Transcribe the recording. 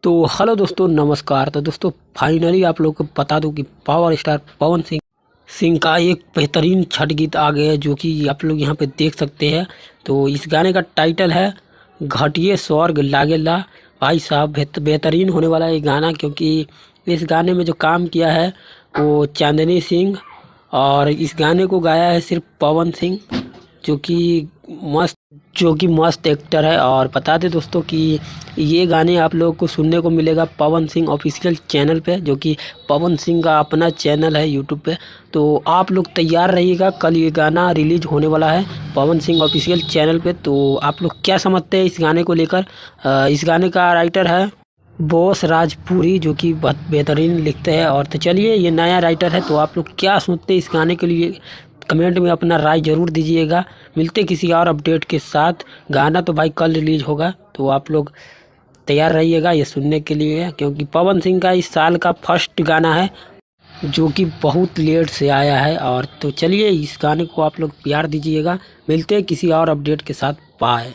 तो हेलो दोस्तों, नमस्कार। तो दोस्तों फाइनली आप लोगों को बता दूं कि पावर स्टार पवन सिंह सिंह का एक बेहतरीन छठ गीत आ गया है, जो कि आप लोग यहां पे देख सकते हैं। तो इस गाने का टाइटल है घटिए स्वर्ग लागेला। भाई साहब बेहतरीन होने वाला है ये गाना, क्योंकि इस गाने में जो काम किया है वो चांदनी सिंह, और इस गाने को गाया है सिर्फ पवन सिंह, जो कि मस्त जो कि मस्त एक्टर है। और बता दें दोस्तों कि ये गाने आप लोगों को सुनने को मिलेगा पवन सिंह ऑफिशियल चैनल पे, जो कि पवन सिंह का अपना चैनल है यूट्यूब पे। तो आप लोग तैयार रहिएगा, कल ये गाना रिलीज होने वाला है पवन सिंह ऑफिशियल चैनल पे। तो आप लोग क्या समझते हैं इस गाने को लेकर? इस गाने का राइटर है बॉस राजपुरी, जो कि बहुत बेहतरीन लिखते हैं। और तो चलिए, ये नया राइटर है, तो आप लोग क्या सोचते हैं इस गाने के लिए? कमेंट में अपना राय ज़रूर दीजिएगा। मिलते किसी और अपडेट के साथ। गाना तो भाई कल रिलीज होगा, तो आप लोग तैयार रहिएगा ये सुनने के लिए, क्योंकि पवन सिंह का इस साल का फर्स्ट गाना है, जो कि बहुत लेट से आया है। और तो चलिए, इस गाने को आप लोग प्यार दीजिएगा। मिलते हैं किसी और अपडेट के साथ। बाय।